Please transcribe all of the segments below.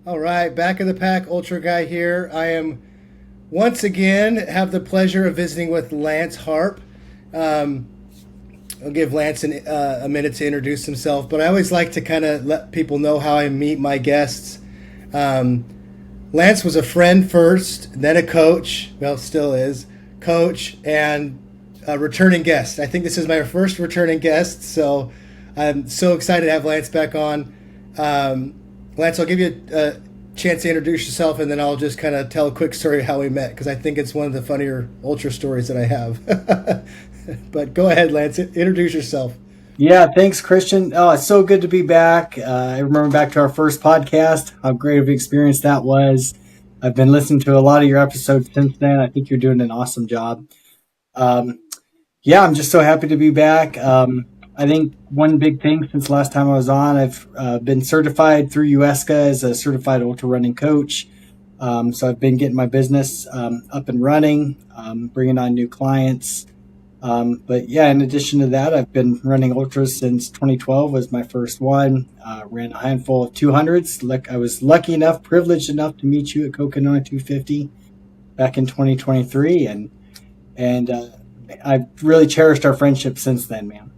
All right, back of the pack, Ultra Guy here. I am once again have the pleasure of visiting with Lance Harp. Um, I'll give Lance a minute to introduce himself, but I always like to kind of let people know how I meet my guests. Um, Lance was a friend first, then a coach. Well, still is coach and a returning guest. I think this is my first returning guest, so I'm so excited to have Lance back on. Um, Lance, I'll give you a chance to introduce yourself, and then I'll just kind of tell a quick story of how we met because I think it's one of the funnier ultra stories that I have. But go ahead, Lance. Introduce yourself. Yeah, thanks, Christian. Oh, it's so good to be back. I remember back to our first podcast, how great of an experience that was. I've been listening to a lot of your episodes since then. I think you're doing an awesome job. Um, yeah, I'm just so happy to be back. I think one big thing since last time I was on, I've been certified through UESCA as a certified ultra running coach. So I've been getting my business up and running, bringing on new clients. But yeah, in addition to that, I've been running ultras since 2012 was my first one. Ran a handful of 200s. I was lucky enough, privileged enough to meet you at Coconut 250 back in 2023, and I've really cherished our friendship since then, man.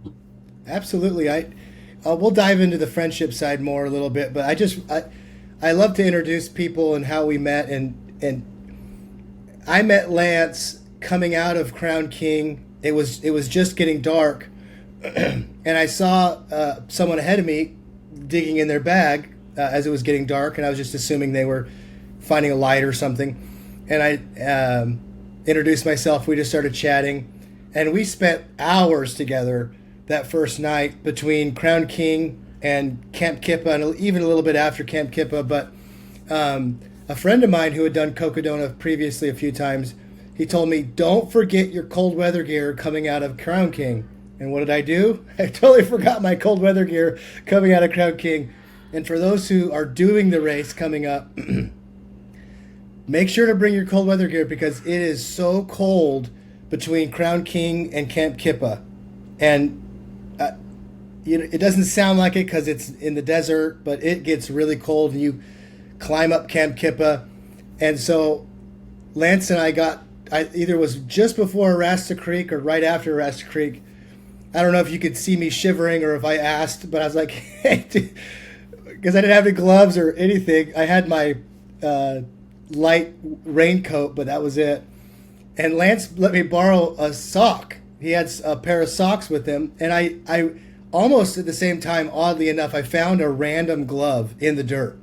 Absolutely. We'll dive into the friendship side more a little bit, but I love to introduce people and how we met, and I met Lance coming out of Crown King. It was just getting dark, and I saw someone ahead of me digging in their bag as it was getting dark, and I was just assuming they were finding a light or something. And I introduced myself. We just started chatting, and we spent hours together that first night between Crown King and Camp Kippa, and even a little bit after Camp Kippa. But a friend of mine who had done Cocodona previously a few times, he told me, "Don't forget your cold weather gear coming out of Crown King." And what did I do? I totally forgot my cold weather gear coming out of Crown King. And for those who are doing the race coming up, make sure to bring your cold weather gear because it is so cold between Crown King and Camp Kippa. And it doesn't sound like it because it's in the desert, but it gets really cold and you climb up Camp Kippa. And so Lance and I either was just before Rasta Creek or right after Rasta Creek. I don't know if you could see me shivering or if I asked, but I was like, hey, because I didn't have any gloves or anything. I had my light raincoat, but that was it. And Lance let me borrow a sock. He had a pair of socks with him, and I almost at the same time, oddly enough, I found a random glove in the dirt.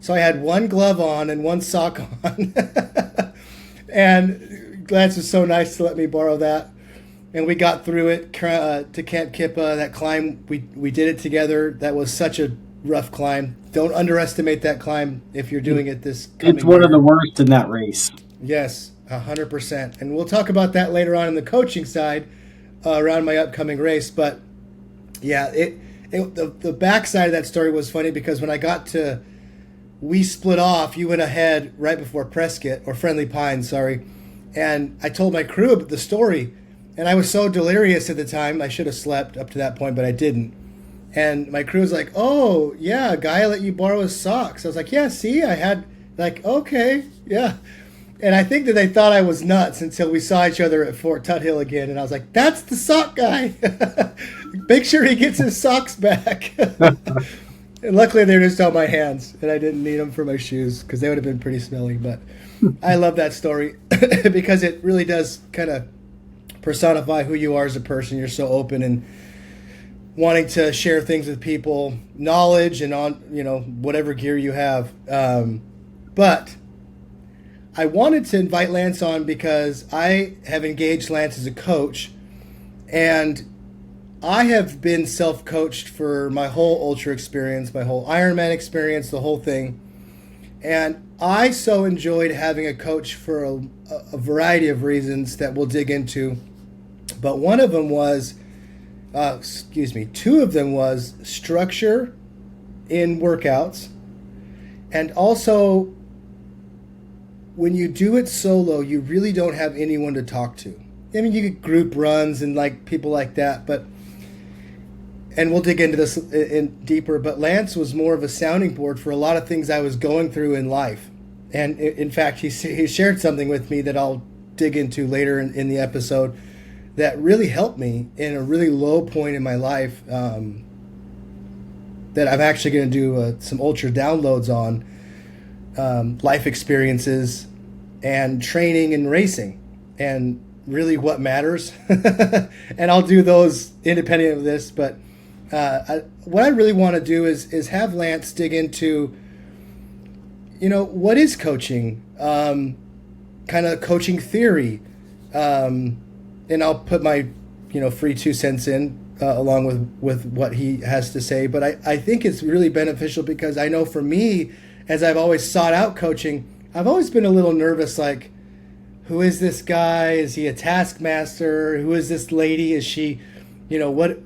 So I had one glove on and one sock on. And Lance was so nice to let me borrow that. And we got through it to Camp Kippa. That climb, we did it together. That was such a rough climb. Don't underestimate that climb if you're doing it this It's coming one of year. the worst in that race. Yes, 100%. And we'll talk about that later on in the coaching side around my upcoming race. But yeah, the backside of that story was funny because when I got to, we split off. You went ahead right before Prescott, or Friendly Pines, sorry. And I told my crew the story. And I was so delirious at the time. I should have slept up to that point, but I didn't. And my crew was like, "Oh, yeah, a guy let you borrow his socks." I was like, "Yeah, see, I had," like, "Okay, yeah." And I think that they thought I was nuts until we saw each other at Fort Tuthill again. And I was like, "That's the sock guy. Make sure he gets his socks back." And luckily, they were just on my hands, and I didn't need them for my shoes because they would have been pretty smelly. But I love that story because it really does kind of personify who you are as a person. You're so open and wanting to share things with people, knowledge, and on whatever gear you have. But I wanted to invite Lance on because I have engaged Lance as a coach, and I have been self-coached for my whole ultra experience, my whole Ironman experience, the whole thing. And I so enjoyed having a coach for a variety of reasons that we'll dig into. But one of them was, two of them was structure in workouts. And also, when you do it solo, you really don't have anyone to talk to. I mean, you get group runs and like people like that, but and we'll dig into this in deeper, but Lance was more of a sounding board for a lot of things I was going through in life. And in fact, he shared something with me that I'll dig into later in the episode that really helped me in a really low point in my life, that I'm actually going to do some ultra downloads on, life experiences and training and racing and really what matters. And I'll do those independent of this, but what I really want to do is have Lance dig into, what is coaching, kind of coaching theory, and I'll put my free 2 cents in along with what he has to say. But I think it's really beneficial because I know for me, as I've always sought out coaching, I've always been a little nervous, like, who is this guy? Is he a taskmaster? Who is this lady? Is she, what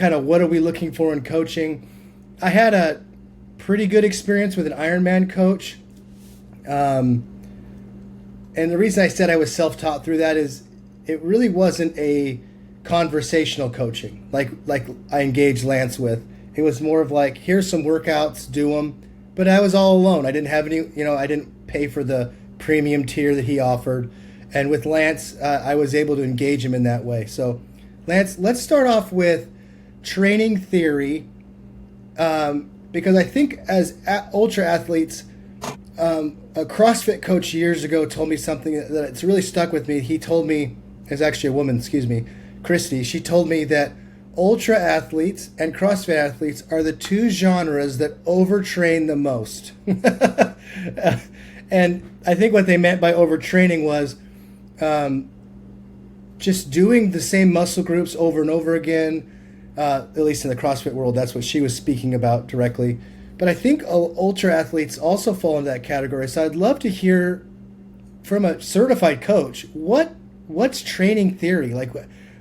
are we looking for in coaching? I had a pretty good experience with an Ironman coach. And the reason I said I was self-taught through that is it really wasn't a conversational coaching like I engaged Lance with. It was more of like, here's some workouts, do them. But I was all alone. I didn't have any, I didn't pay for the premium tier that he offered. And with Lance, I was able to engage him in that way. So, Lance, let's start off with training theory, because I think as ultra athletes, a CrossFit coach years ago told me something that it's really stuck with me. He told me, it's actually a woman, Christy. She told me that ultra athletes and CrossFit athletes are the two genres that overtrain the most. And I think what they meant by overtraining was just doing the same muscle groups over and over again, at least in the CrossFit world. That's what she was speaking about directly. But I think ultra athletes also fall into that category. So I'd love to hear from a certified coach, what's training theory? Like,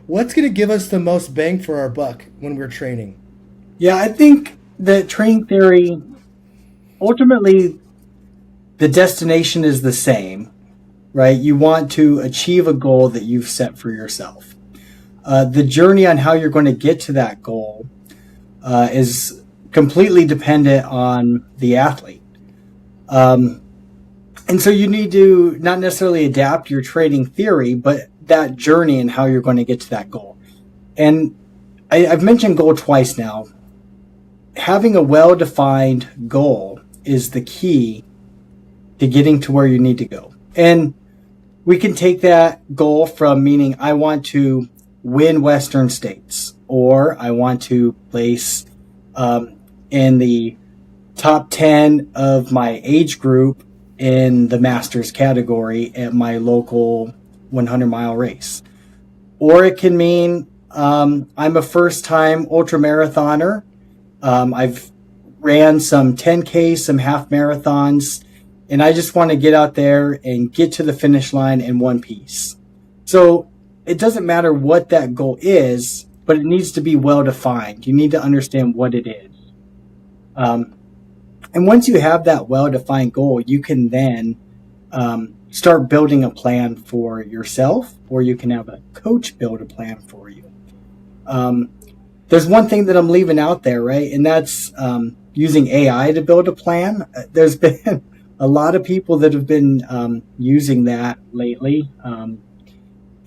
what's going to give us the most bang for our buck when we're training? Yeah, I think that training theory, ultimately, the destination is the same, right? You want to achieve a goal that you've set for yourself. The journey on how you're going to get to that goal is completely dependent on the athlete. And so you need to not necessarily adapt your training theory, but that journey and how you're going to get to that goal. And I've mentioned goal twice now. Having a well-defined goal is the key to getting to where you need to go. And we can take that goal from meaning I want to win Western States, or I want to place in the top 10 of my age group in the Masters category at my local 100-mile race. Or it can mean I'm a first-time ultramarathoner. I've ran some 10K, some half marathons, and I just want to get out there and get to the finish line in one piece. So it doesn't matter what that goal is, but it needs to be well defined. You need to understand what it is. And once you have that well-defined goal, you can then start building a plan for yourself, or you can have a coach build a plan for you. There's one thing that I'm leaving out there, right? And that's using AI to build a plan. There's been a lot of people that have been using that lately.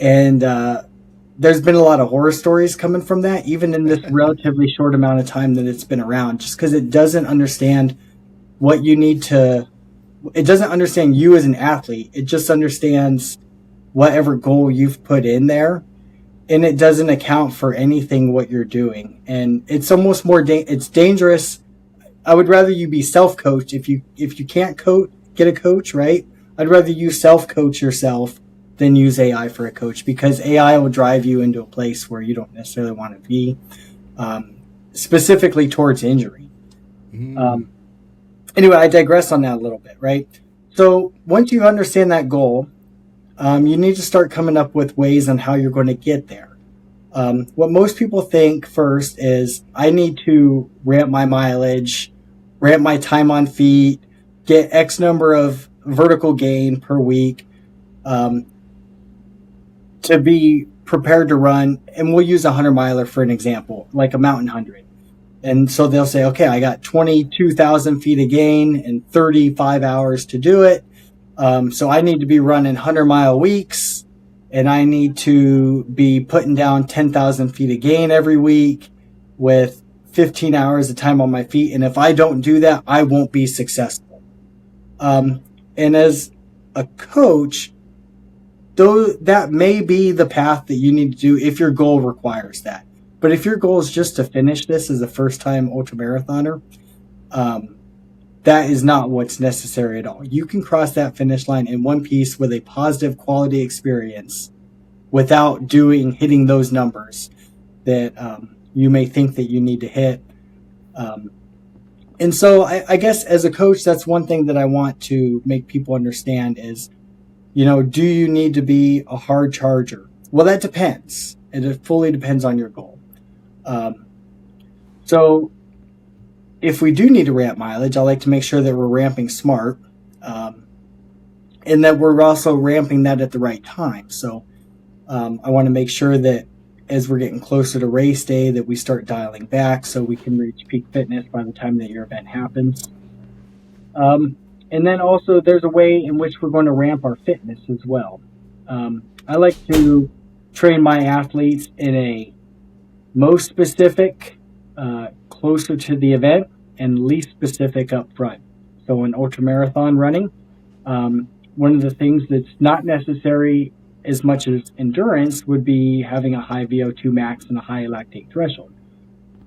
And there's been a lot of horror stories coming from that, even in this relatively short amount of time that it's been around, just because it doesn't understand what you need to, it doesn't understand you as an athlete. It just understands whatever goal you've put in there, and it doesn't account for anything what you're doing. And it's almost more, it's dangerous. I would rather you be self-coached. If you can't get a coach, right? I'd rather you self-coach yourself than use AI for a coach, because AI will drive you into a place where you don't necessarily want to be, specifically towards injury. Anyway, I digress on that a little bit, right? So once you understand that goal, you need to start coming up with ways on how you're going to get there. What most people think first is, I need to ramp my mileage, ramp my time on feet, get X number of vertical gain per week, to be prepared to run. And we'll use a 100-miler for an example, like a mountain 100. And so they'll say, okay, I got 22,000 feet of gain and 35 hours to do it. So I need to be running 100-mile weeks, and I need to be putting down 10,000 feet of gain every week with 15 hours of time on my feet. And if I don't do that, I won't be successful. And as a coach, though, that may be the path that you need to do if your goal requires that. But if your goal is just to finish this as a first-time ultramarathoner, that is not what's necessary at all. You can cross that finish line in one piece with a positive quality experience without hitting those numbers that you may think that you need to hit. And so I guess as a coach, that's one thing that I want to make people understand is, do you need to be a hard charger? Well, that depends. It fully depends on your goal. So if we do need to ramp mileage, I like to make sure that we're ramping smart, and that we're also ramping that at the right time. So I want to make sure that as we're getting closer to race day, that we start dialing back so we can reach peak fitness by the time that your event happens. And then also there's a way in which we're going to ramp our fitness as well. I like to train my athletes in a most specific, closer to the event, and least specific up front. So in ultramarathon running, one of the things that's not necessary as much as endurance would be having a high VO2 max and a high lactate threshold.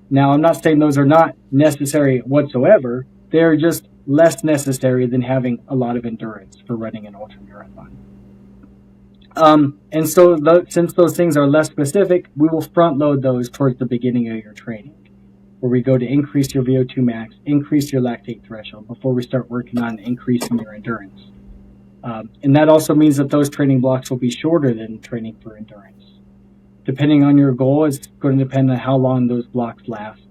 Now, I'm not saying those are not necessary whatsoever. They're just less necessary than having a lot of endurance for running an ultramarathon. And so since those things are less specific, we will front load those towards the beginning of your training, where we go to increase your VO2 max, increase your lactate threshold before we start working on increasing your endurance. And that also means that those training blocks will be shorter than training for endurance. Depending on your goal, it's going to depend on how long those blocks last.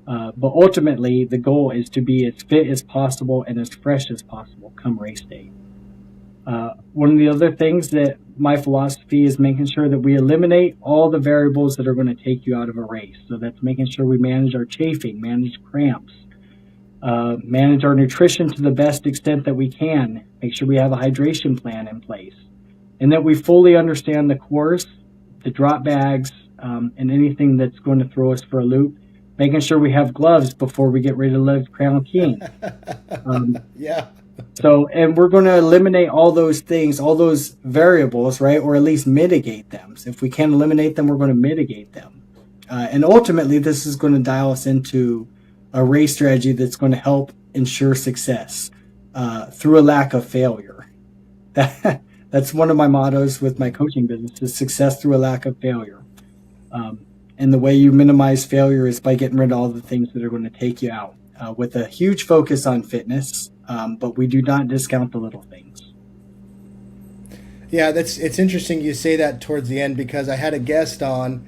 But ultimately, the goal is to be as fit as possible and as fresh as possible come race day. One of the other things that my philosophy is making sure that we eliminate all the variables that are going to take you out of a race. So that's making sure we manage our chafing, manage cramps, manage our nutrition to the best extent that we can, make sure we have a hydration plan in place, and that we fully understand the course, the drop bags, and anything that's going to throw us for a loop, making sure we have gloves before we get ready to live Crown King. Yeah. So, and we're going to eliminate all those things, all those variables, right? Or at least mitigate them. So if we can't eliminate them, we're going to mitigate them. And ultimately, this is going to dial us into a race strategy that's going to help ensure success through a lack of failure. That's one of my mottos with my coaching business is success through a lack of failure. And the way you minimize failure is by getting rid of all the things that are going to take you out with a huge focus on fitness. But we do not discount the little things. Yeah, it's interesting you say that towards the end because I had a guest on.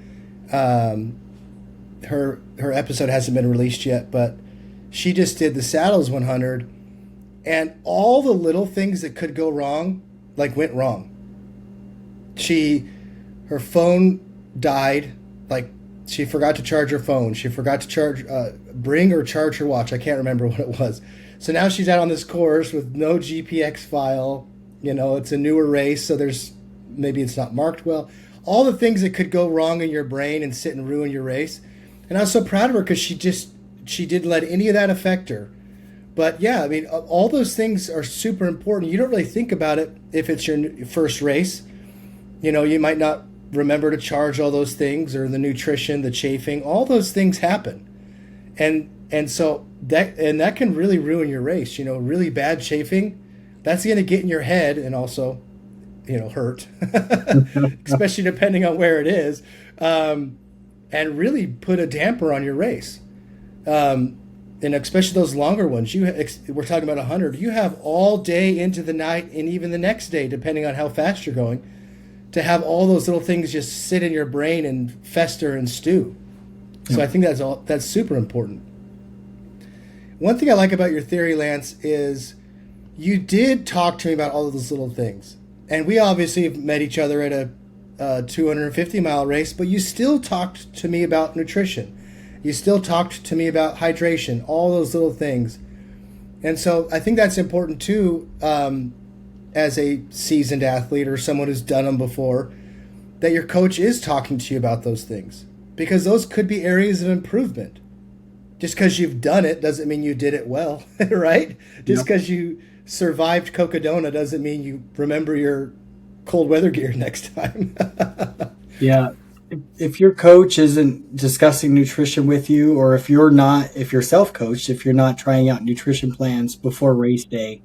Her episode hasn't been released yet, but she just did the Saddles 100, and all the little things that could go wrong, went wrong. Her phone died, she forgot to charge her phone. She forgot to bring or charge her watch. I can't remember what it was. So now she's out on this course with no GPX file. It's a newer race, so maybe it's not marked well. All the things that could go wrong in your brain and sit and ruin your race. And I was so proud of her because she didn't let any of that affect her. But yeah, I mean, all those things are super important. You don't really think about it if it's your first race. You might not remember to charge all those things, or the nutrition, the chafing, all those things happen. And so that can really ruin your race. Really bad chafing, that's going to get in your head and also, hurt, especially depending on where it is, and really put a damper on your race. And especially those longer ones, we're talking about 100, you have all day into the night and even the next day, depending on how fast you're going, to have all those little things just sit in your brain and fester and stew. So I think that's super important. One thing I like about your theory, Lance, is you did talk to me about all of those little things. And we obviously have met each other at a 250-mile race, but you still talked to me about nutrition. You still talked to me about hydration, all those little things. And so I think that's important too, as a seasoned athlete or someone who's done them before, that your coach is talking to you about those things, because those could be areas of improvement. Just because you've done it doesn't mean you did it well, right? Just because you survived Cocodona doesn't mean you remember your cold weather gear next time. Yeah. If your coach isn't discussing nutrition with you, or if you're self-coached, if you're not trying out nutrition plans before race day,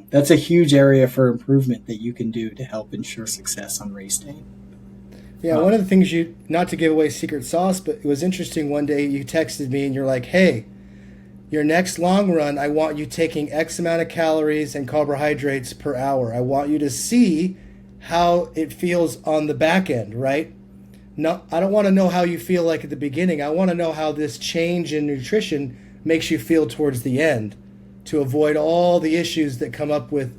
that's a huge area for improvement that you can do to help ensure success on race day. Yeah, one of the things not to give away secret sauce, but it was interesting one day you texted me and you're like, hey, your next long run, I want you taking X amount of calories and carbohydrates per hour. I want you to see how it feels on the back end, right? No, I don't want to know how you feel like at the beginning. I want to know how this change in nutrition makes you feel towards the end, to avoid all the issues that come up with,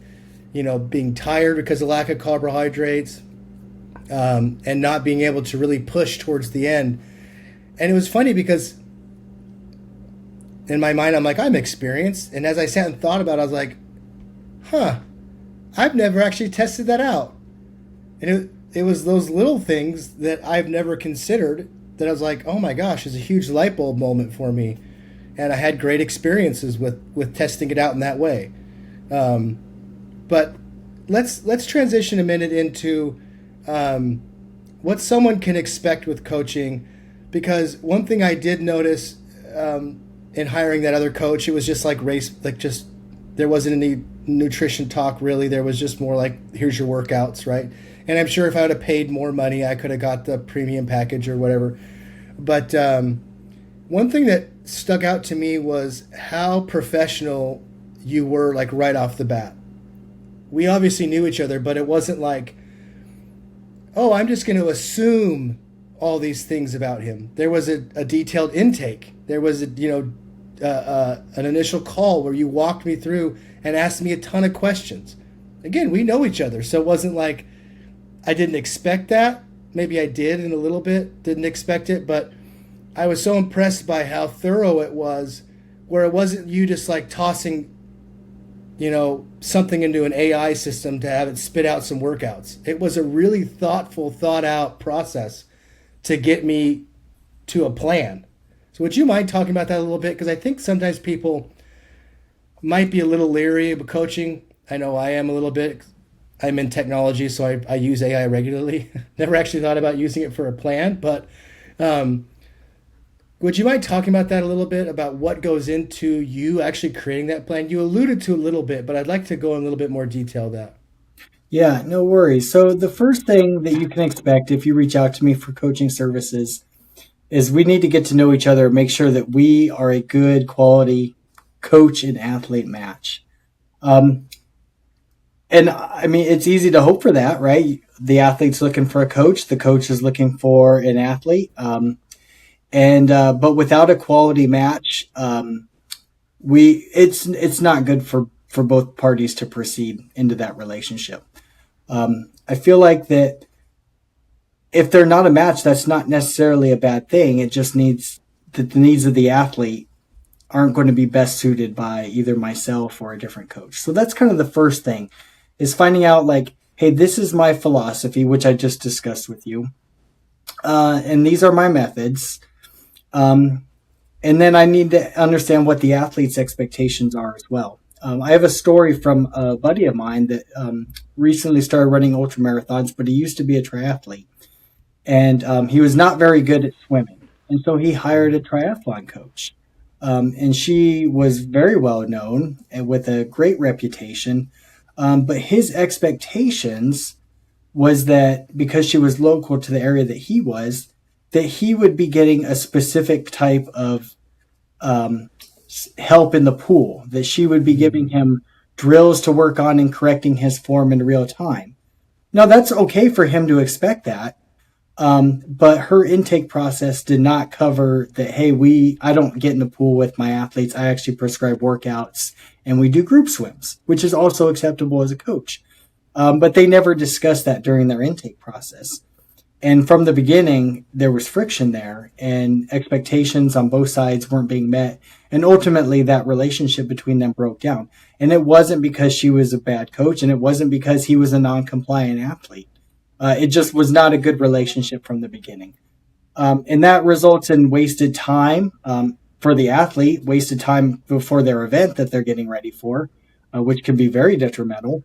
being tired because of lack of carbohydrates, and not being able to really push towards the end. And it was funny because in my mind, I'm like, I'm experienced. And as I sat and thought about it, I was like, I've never actually tested that out. And it was those little things that I've never considered that I was like, oh my gosh, it's a huge light bulb moment for me. And I had great experiences with testing it out in that way. But let's transition a minute into what someone can expect with coaching, because one thing I did notice in hiring that other coach, it was just like there wasn't any nutrition talk really. There was just more like, here's your workouts, right? And I'm sure if I would have paid more money, I could have got the premium package or whatever. But one thing that stuck out to me was how professional you were, like right off the bat. We obviously knew each other, but it wasn't like, oh, I'm just going to assume all these things about him. There was a detailed intake. There was an initial call where you walked me through and asked me a ton of questions. Again, we know each other, so it wasn't like I didn't expect that. Maybe I did in a little bit, didn't expect it, but I was so impressed by how thorough it was, where it wasn't you just like tossing, something into an AI system to have it spit out some workouts. It was a really thoughtful, thought out process to get me to a plan. So would you mind talking about that a little bit? Because I think sometimes people might be a little leery of coaching. I know I am a little bit. I'm in technology, so I use AI regularly. Never actually thought about using it for a plan, but would you mind talking about that a little bit, about what goes into you actually creating that plan? You alluded to a little bit, but I'd like to go in a little bit more detail of that. Yeah, no worries. So the first thing that you can expect if you reach out to me for coaching services is we need to get to know each other, make sure that we are a good quality coach and athlete match. And I mean, it's easy to hope for that, right? The athlete's looking for a coach. The coach is looking for an athlete. But without a quality match, it's not good for both parties to proceed into that relationship. I feel like that if they're not a match, that's not necessarily a bad thing. It just needs that the needs of the athlete aren't going to be best suited by either myself or a different coach. So that's kind of the first thing, is finding out like, hey, this is my philosophy, which I just discussed with you. And these are my methods. And then I need to understand what the athlete's expectations are as well. I have a story from a buddy of mine that recently started running ultra marathons, but he used to be a triathlete. And he was not very good at swimming. And so he hired a triathlon coach. And she was very well known and with a great reputation. But his expectations was that because she was local to the area that he was, that he would be getting a specific type of help in the pool, that she would be giving him drills to work on and correcting his form in real time. Now, that's okay for him to expect that. But her intake process did not cover that, hey, I don't get in the pool with my athletes. I actually prescribe workouts and we do group swims, which is also acceptable as a coach. But they never discussed that during their intake process. And from the beginning, there was friction there, and expectations on both sides weren't being met. And ultimately, that relationship between them broke down. And it wasn't because she was a bad coach, and it wasn't because he was a non-compliant athlete. It just was not a good relationship from the beginning. And that results in wasted time for the athlete, wasted time before their event that they're getting ready for, which can be very detrimental.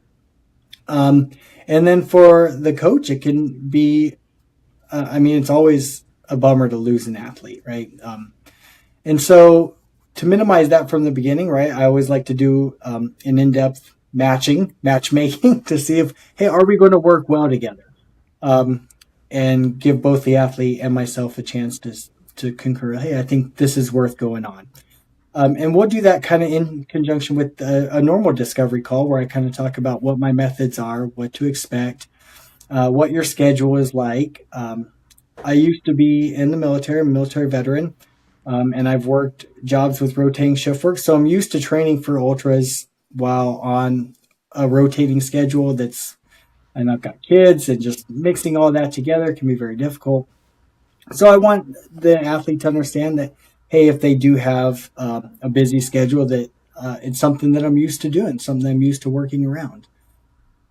And then for the coach, it can be, it's always a bummer to lose an athlete, right? And so to minimize that from the beginning, right, I always like to do an in-depth matchmaking to see if, hey, are we going to work well together? And give both the athlete and myself a chance to concur, hey, I think this is worth going on. And we'll do that kind of in conjunction with a normal discovery call where I kind of talk about what my methods are, what to expect, what your schedule is like. I used to be in the military, I'm a military veteran, and I've worked jobs with rotating shift work. So I'm used to training for ultras while on a rotating schedule and I've got kids, and just mixing all that together can be very difficult. So I want the athlete to understand that, hey, if they do have a busy schedule, that it's something that I'm used to doing, something I'm used to working around.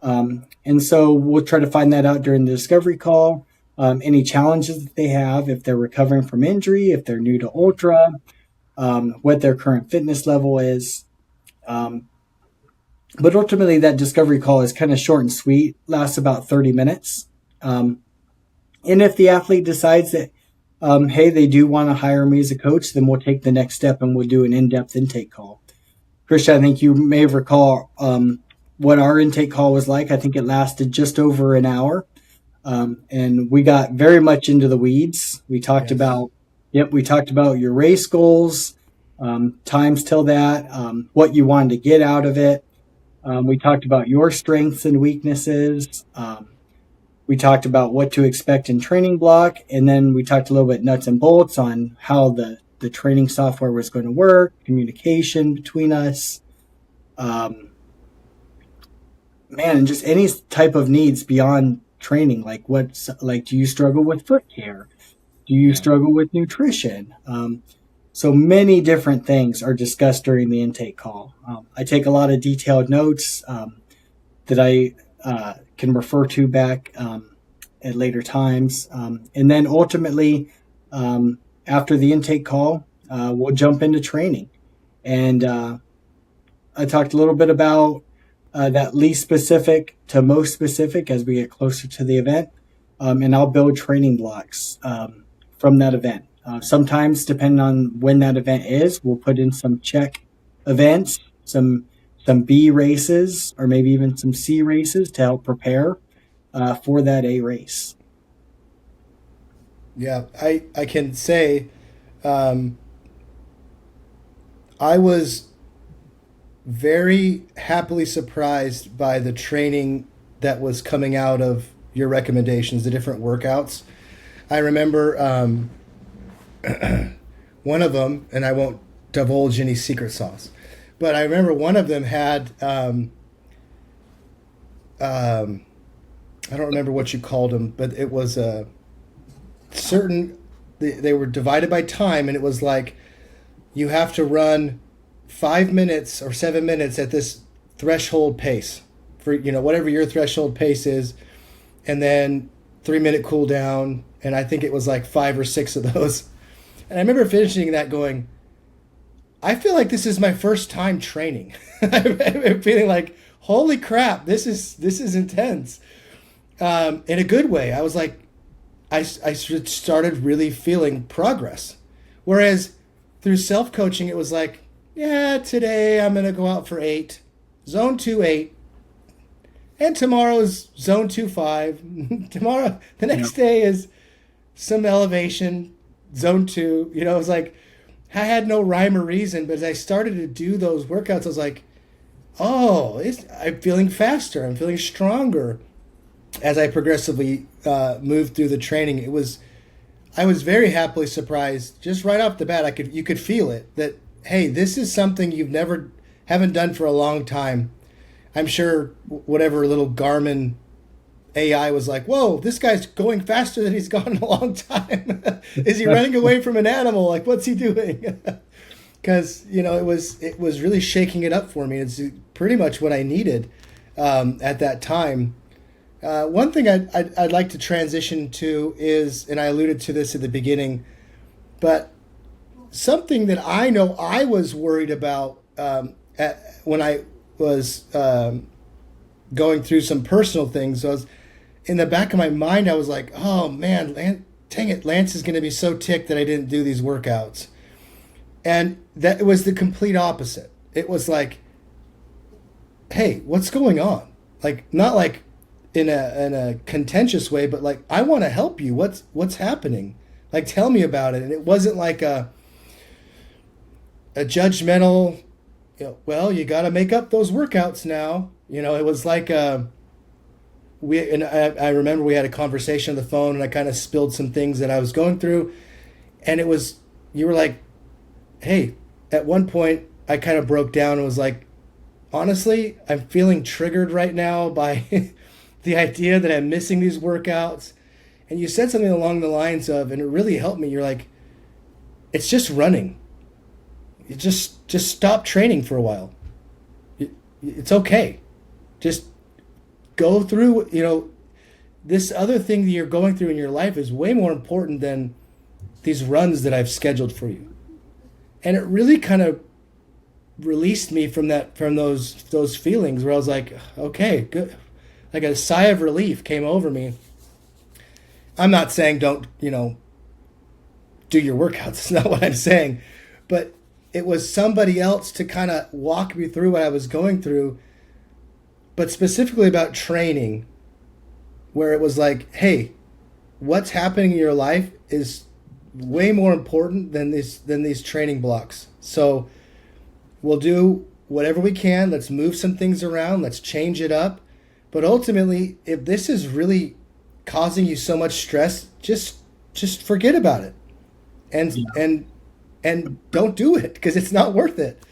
And so we'll try to find that out during the discovery call. Any challenges that they have, if they're recovering from injury, if they're new to ultra, what their current fitness level is. But ultimately, that discovery call is kind of short and sweet, lasts about 30 minutes. And if the athlete decides that, hey, they do want to hire me as a coach, then we'll take the next step and we'll do an in-depth intake call. Christian, I think you may recall what our intake call was like. I think it lasted just over an hour. And we got very much into the weeds. We talked about your race goals, times till that, what you wanted to get out of it. We talked about your strengths and weaknesses. We talked about what to expect in training block. And then we talked a little bit nuts and bolts on how the training software was going to work, communication between us. And just any type of needs beyond training. Do you struggle with foot care? Do you struggle with nutrition? So many different things are discussed during the intake call. I take a lot of detailed notes that I can refer to back at later times. And then ultimately, after the intake call, we'll jump into training. And I talked a little bit about that least specific to most specific as we get closer to the event. And I'll build training blocks from that event. Sometimes, depending on when that event is, we'll put in some check events, some B races, or maybe even some C races to help prepare for that A race. Yeah, I can say I was very happily surprised by the training that was coming out of your recommendations, the different workouts. I remember one of them, and I won't divulge any secret sauce, but I remember one of them had, I don't remember what you called them, but it was a certain, they were divided by time, and it was like, you have to run 5 minutes or 7 minutes at this threshold pace for, whatever your threshold pace is, and then 3-minute cool down. And I think it was like 5 or 6 of those. And I remember finishing that going, I feel like this is my first time training. I'm feeling like, holy crap, this is intense. In a good way. I was like, I started really feeling progress. Whereas through self-coaching, it was like, yeah, today I'm going to go out for 8, zone 2, 8. And tomorrow is zone 2, 5. Tomorrow, the next day is some elevation, zone 2. It was like, I had no rhyme or reason, but as I started to do those workouts, I was like, oh, I'm feeling faster. I'm feeling stronger as I progressively moved through the training. I was very happily surprised just right off the bat. You could feel it that, hey, this is something haven't done for a long time. I'm sure whatever little Garmin AI was like, whoa, this guy's going faster than he's gone in a long time. Is he running away from an animal? Like, what's he doing? Because it was really shaking it up for me. It's pretty much what I needed at that time. One thing I'd like to transition to is, and I alluded to this at the beginning, but something that I know I was worried about when I was going through some personal things. Was in the back of my mind, I was like, oh man, dang it, Lance is going to be so ticked that I didn't do these workouts. And that was the complete opposite. It was like, hey, what's going on? Like, not like in a contentious way, but like, I want to help you. What's happening? Like, tell me about it. And it wasn't like a judgmental, well, you got to make up those workouts now. It was like I remember we had a conversation on the phone, and I kind of spilled some things that I was going through, and you were like, hey, at one point I kind of broke down and was like, honestly, I'm feeling triggered right now by the idea that I'm missing these workouts. And you said something along the lines of, and it really helped me. You're like, it's just running. You just stop training for a while. It's okay. Just go through, this other thing that you're going through in your life is way more important than these runs that I've scheduled for you. And it really kind of released me from those feelings where I was like, okay, good. Like a sigh of relief came over me. I'm not saying don't, do your workouts. That's not what I'm saying. But it was somebody else to kind of walk me through what I was going through, but specifically about training, where it was like, hey, what's happening in your life is way more important than these training blocks. So we'll do whatever we can. Let's move some things around. Let's change it up. But ultimately, if this is really causing you so much stress, just forget about it, and don't do it, because it's not worth it.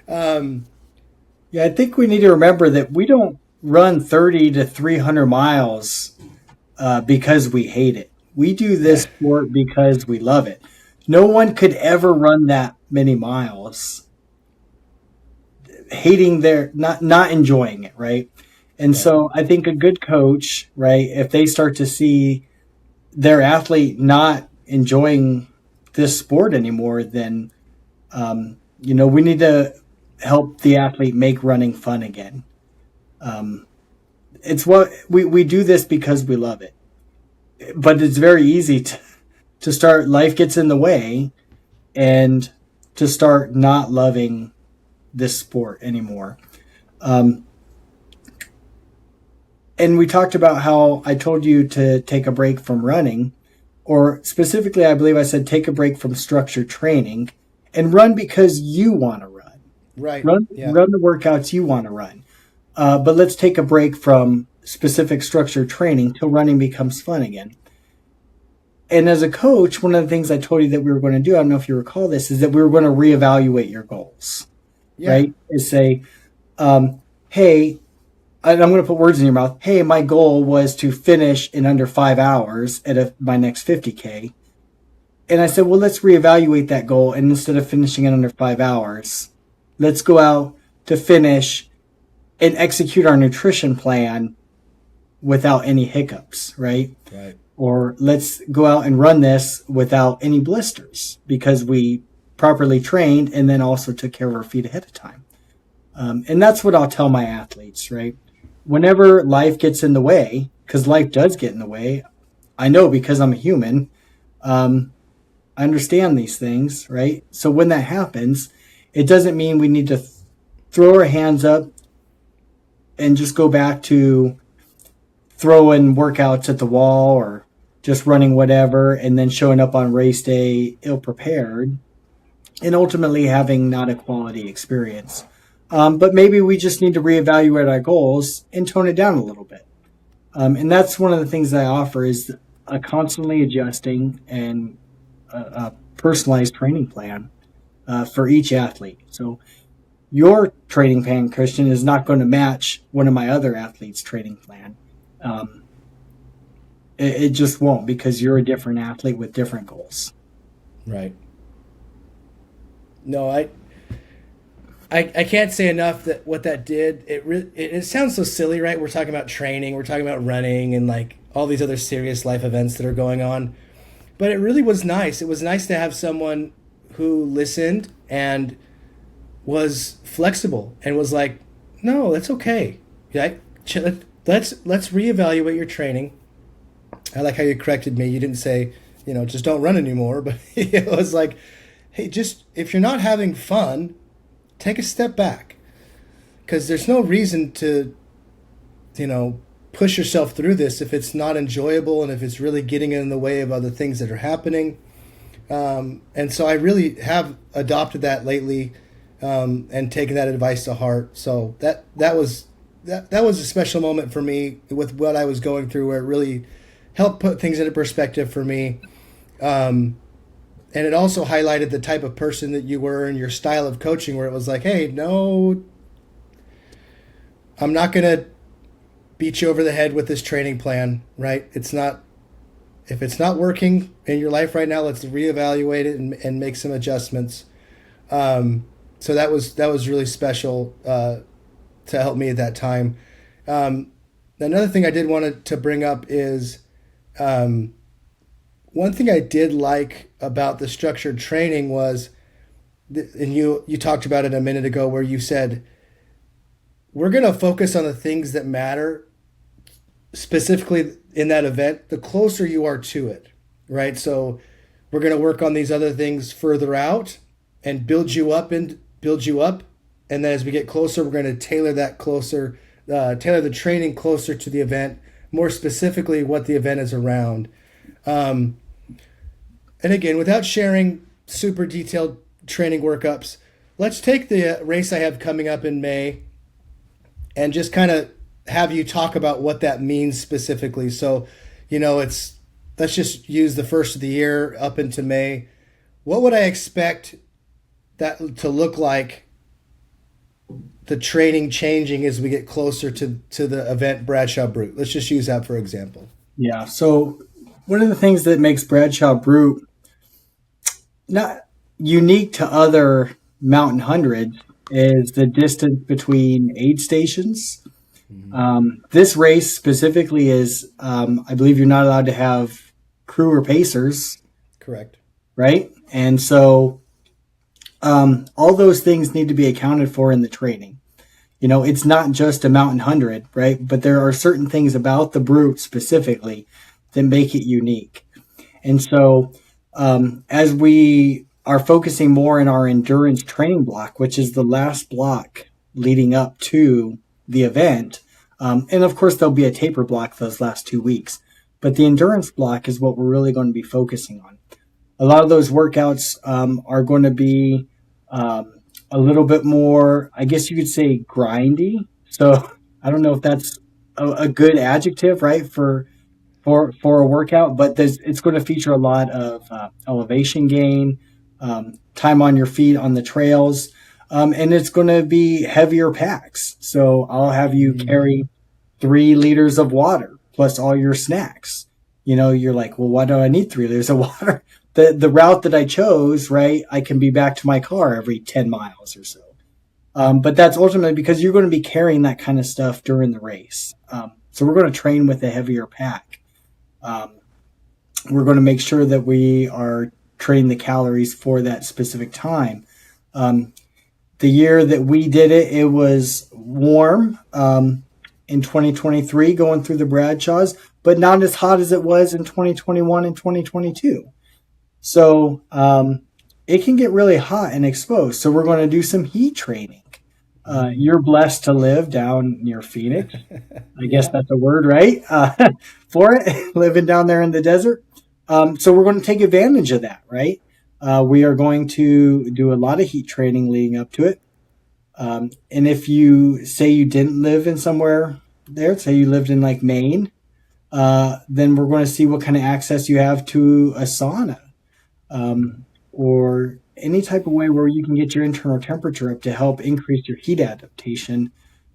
I think we need to remember that we don't run 30 to 300 miles because we hate it. We do this sport because we love it. No one could ever run that many miles hating not enjoying it, right? And so I think a good coach, right, if they start to see their athlete not enjoying this sport anymore, then we need to help the athlete make running fun again. It's what we do this because we love it. But it's very easy to start, life gets in the way, and to start not loving this sport anymore. And we talked about how I told you to take a break from running, or specifically, I believe I said take a break from structured training and run because you want to run. Right. Run the workouts you want to run. But let's take a break from specific structured training till running becomes fun again. And as a coach, one of the things I told you that we were going to do, I don't know if you recall this, is that we were going to reevaluate your goals. Yeah. Right? Is say, hey, I'm going to put words in your mouth. Hey, my goal was to finish in under 5 hours at my next 50K. And I said, well, let's reevaluate that goal. And instead of finishing in under 5 hours, let's go out to finish and execute our nutrition plan without any hiccups, right? Right. Or let's go out and run this without any blisters because we properly trained and then also took care of our feet ahead of time. And that's what I'll tell my athletes, right? Whenever life gets in the way, because life does get in the way, I know because I'm a human, I understand these things, right? So when that happens, it doesn't mean we need to throw our hands up and just go back to throwing workouts at the wall or just running whatever and then showing up on race day ill-prepared and ultimately having not a quality experience. But maybe we just need to reevaluate our goals and tone it down a little bit. And that's one of the things that I offer is a constantly adjusting and a personalized training plan for each athlete. So your training plan, Christian, is not going to match one of my other athletes' training plan. It just won't, because you're a different athlete with different goals. Right. No, I can't say enough that what that did. It sounds so silly, right? We're talking about training, we're talking about running, and like all these other serious life events that are going on. But it really was nice. It was nice to have someone who listened and was flexible and was like, "No, that's okay. Yeah, let's reevaluate your training." I like how you corrected me. You didn't say, just don't run anymore, but it was like, "Hey, just if you're not having fun, take a step back, because there's no reason to, push yourself through this if it's not enjoyable and if it's really getting in the way of other things that are happening." And so I really have adopted that lately, and taken that advice to heart. So that was a special moment for me with what I was going through, where it really helped put things into perspective for me. And it also highlighted the type of person that you were and your style of coaching, where it was like, hey, no, I'm not going to beat you over the head with this training plan, right? If it's not working in your life right now, let's reevaluate it and make some adjustments. So that was really special to help me at that time. Another thing I did want to bring up is, one thing I did like about the structured training was, and you talked about it a minute ago, where you said, we're going to focus on the things that matter specifically in that event, the closer you are to it, right? So we're going to work on these other things further out and build you up. And then as we get closer, we're going to tailor the training closer to the event, more specifically what the event is around. And again, without sharing super detailed training workups, let's take the race I have coming up in May and just kind of have you talk about what that means specifically. So, let's just use the first of the year up into May. What would I expect that to look like, the training changing as we get closer to the event Bradshaw Brute? Let's just use that for example. Yeah. So one of the things that makes Bradshaw Brute not unique to other mountain hundreds is the distance between aid stations. This race specifically is, I believe you're not allowed to have crew or pacers. Correct. Right? And so all those things need to be accounted for in the training. It's not just a mountain 100, right? But there are certain things about the Brute specifically that make it unique. And so as we are focusing more in our endurance training block, which is the last block leading up to the event, and of course there'll be a taper block those last 2 weeks, but the endurance block is what we're really going to be focusing on. A lot of those workouts are going to be a little bit more, I guess you could say, grindy. So I don't know if that's a good adjective, right, for a workout, but it's going to feature a lot of elevation gain, time on your feet on the trails, and it's going to be heavier packs. So I'll have you carry 3 liters of water plus all your snacks. You're like, well, why do I need 3 liters of water? The route that I chose, right, I can be back to my car every 10 miles or so. But that's ultimately because you're going to be carrying that kind of stuff during the race. So we're going to train with a heavier pack. We're going to make sure that we are training the calories for that specific time. The year that we did it, it was warm in 2023 going through the Bradshaws, but not as hot as it was in 2021 and 2022. So it can get really hot and exposed. So we're going to do some heat training. You're blessed to live down near Phoenix. I guess that's a word, right? For it, living down there in the desert. So we're going to take advantage of that, right? We are going to do a lot of heat training leading up to it. And if you say you didn't live in somewhere there, say you lived in like Maine, then we're going to see what kind of access you have to a sauna, or any type of way where you can get your internal temperature up to help increase your heat adaptation.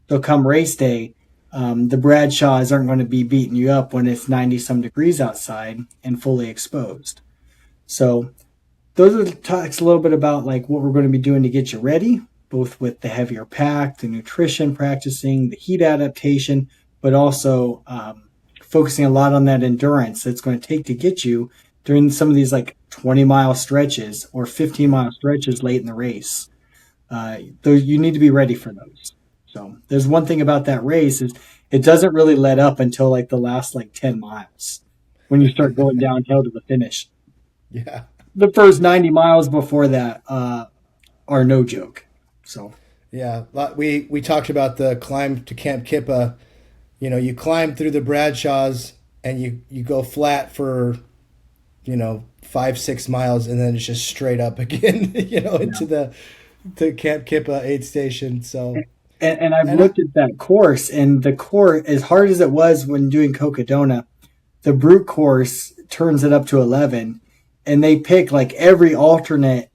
So come race day, The Bradshaws aren't going to be beating you up when it's 90 some degrees outside and fully exposed. So those are the talks a little bit about like what we're going to be doing to get you ready, both with the heavier pack, the nutrition practicing, the heat adaptation, but also focusing a lot on that endurance that's going to take to get you during some of these like 20-mile stretches or 15-mile stretches late in the race. You need to be ready for those. So there's one thing about that race is it doesn't really let up until like the last like 10 miles when you start going downhill to the finish. Yeah. The first 90 miles before that are no joke. So yeah, we talked about the climb to Camp Kippa. You know, you climb through the Bradshaws and you go flat for, 5-6 miles, and then it's just straight up again, into the Camp Kippa aid station. So and I've looked at that course, and the course, as hard as it was when doing Cocodona, the Brute course turns it up to 11, and they pick like every alternate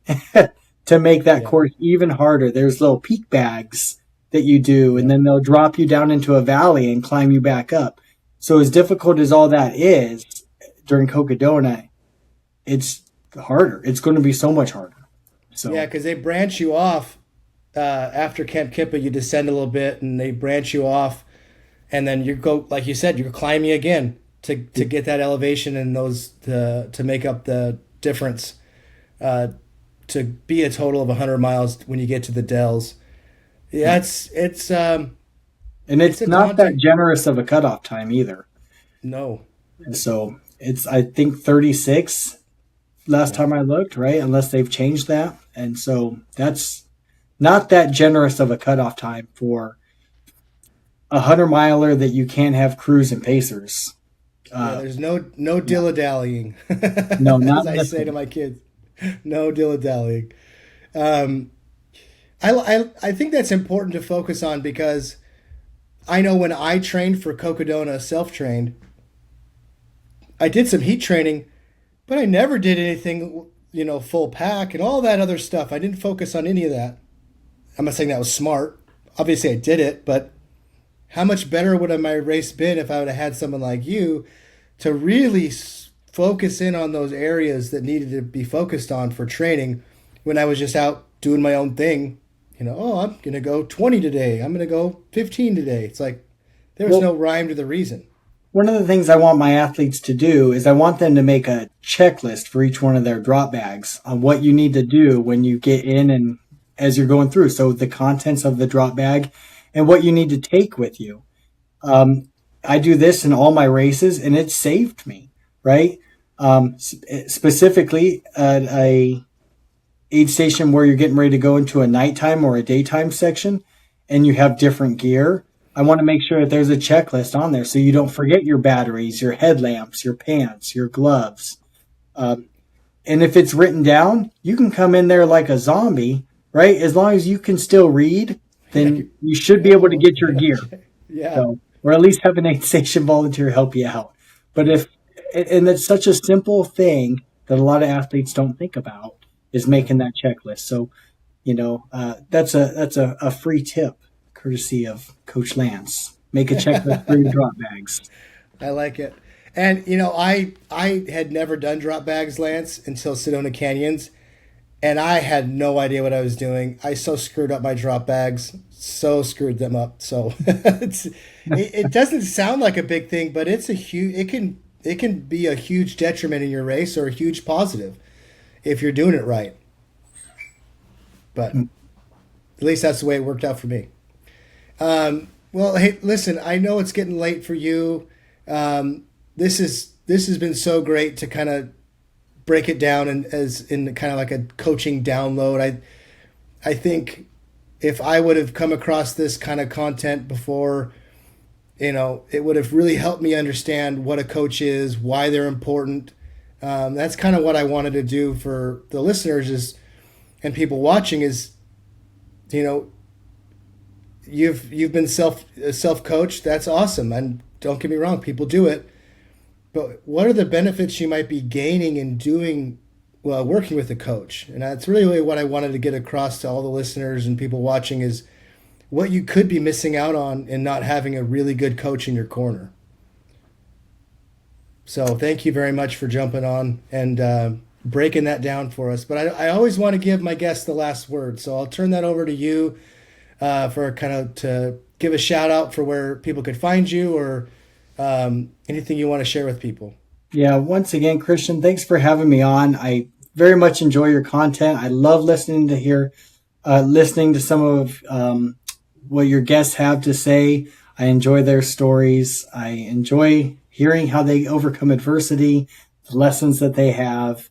to make that course even harder. There's little peak bags that you do, and then they'll drop you down into a valley and climb you back up. So as difficult as all that is during Cocodona, it's harder. It's going to be so much harder. So yeah, because they branch you off after Camp Kippa. You descend a little bit, and they branch you off, and then you go, like you said, you're climbing again to get that elevation and those to make up the difference. To be a total of 100 miles when you get to the Dells. Yeah, it's and it's not that generous of a cutoff time either. No. So it's, I think, 36 last time I looked, right? Unless they've changed that. And so that's not that generous of a cutoff time for a 100-miler that you can't have crews and pacers. There's no dilly-dallying. No, not as I say to my kids. No dilly-dallying. I think that's important to focus on, because I know when I trained for Cocodona, self-trained, I did some heat training, but I never did anything, full pack and all that other stuff. I didn't focus on any of that. I'm not saying that was smart. Obviously I did it, but how much better would my race been if I would have had someone like you to really focus in on those areas that needed to be focused on for training, when I was just out doing my own thing. I'm going to go 20 today. I'm going to go 15 today. It's like there was no rhyme to the reason. One of the things I want my athletes to do is I want them to make a checklist for each one of their drop bags on what you need to do when you get in and as you're going through. So the contents of the drop bag and what you need to take with you. I do this in all my races, and it saved me, right? Specifically at a aid station where you're getting ready to go into a nighttime or a daytime section and you have different gear, I want to make sure that there's a checklist on there so you don't forget your batteries, your headlamps, your pants, your gloves. And if it's written down, you can come in there like a zombie, right? As long as you can still read, then you should be able to get your gear. Yeah. So, or at least have an aid station volunteer help you out. But and it's such a simple thing that a lot of athletes don't think about, is making that checklist. So, that's a free tip, courtesy of Coach Lance. Make a checklist for your drop bags. I like it. And, I had never done drop bags, Lance, until Sedona Canyons, and I had no idea what I was doing. I so screwed up my drop bags, so screwed them up. So it doesn't sound like a big thing, but it's it can be a huge detriment in your race or a huge positive if you're doing it right. But at least that's the way it worked out for me. Well, hey, listen, I know it's getting late for you. This has been so great to kind of break it down and as in kind of like a coaching download. I think if I would have come across this kind of content before, it would have really helped me understand what a coach is, why they're important. That's kind of what I wanted to do for the listeners and people watching is, you've been self-coached. That's awesome. And don't get me wrong, people do it. But what are the benefits you might be gaining in working with a coach? And that's really what I wanted to get across to all the listeners and people watching is what you could be missing out on in not having a really good coach in your corner. So thank you very much for jumping on and breaking that down for us. But I always want to give my guests the last word, so I'll turn that over to you for kind of to give a shout out for where people could find you, or anything you want to share with people. Yeah, once again, Christian, thanks for having me on. I very much enjoy your content. I love listening to some of what your guests have to say. I enjoy their stories. I enjoy hearing how they overcome adversity, the lessons that they have.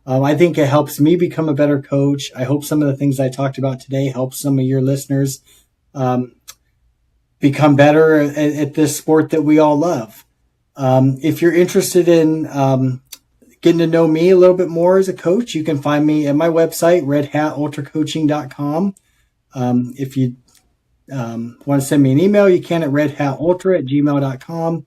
I think it helps me become a better coach. I hope some of the things I talked about today help some of your listeners become better at this sport that we all love. If you're interested in getting to know me a little bit more as a coach, you can find me at my website, redhatultracoaching.com. If you want to send me an email, you can at redhatultra@gmail.com.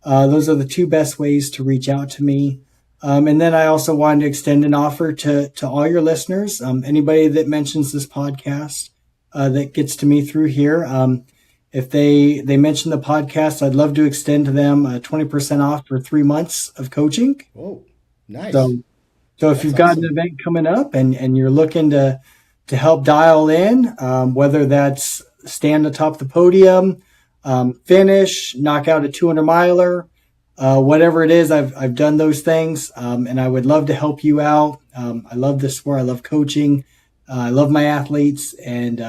Those are the two best ways to reach out to me. And then I also wanted to extend an offer to all your listeners. Anybody that mentions this podcast that gets to me through here, if they mention the podcast, I'd love to extend to them 20% off for 3 months of coaching. Oh, nice. So if you've got an event coming up and you're looking to help dial in, whether that's stand atop the podium, finish, knock out a 200 miler, whatever it is, I've done those things, and I would love to help you out. I love this sport. I love coaching. I love my athletes, and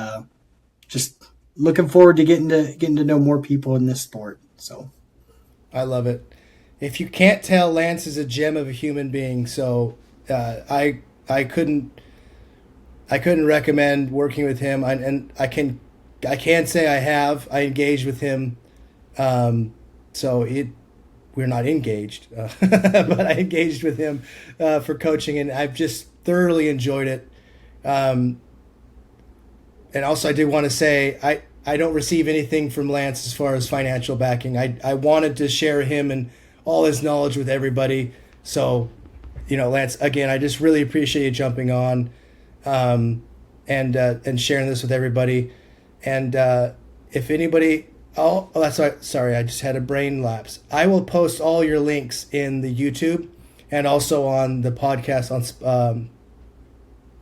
just looking forward to getting to know more people in this sport. So, I love it. If you can't tell, Lance is a gem of a human being. So I couldn't recommend working with him. I can say I engaged with him. We're not engaged, but I engaged with him for coaching, and I've just thoroughly enjoyed it. And also, I did want to say I don't receive anything from Lance as far as financial backing. I wanted to share him and all his knowledge with everybody. So, Lance, again, I just really appreciate you jumping on and sharing this with everybody. And if anybody... Oh, that's right. Sorry, I just had a brain lapse. I will post all your links in the YouTube and also on the podcast on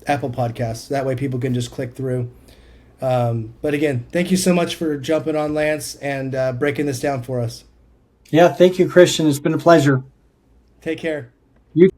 Apple Podcasts. That way people can just click through. But again, thank you so much for jumping on, Lance, and breaking this down for us. yeah, thank you, Christian. It's been a pleasure. Take care. You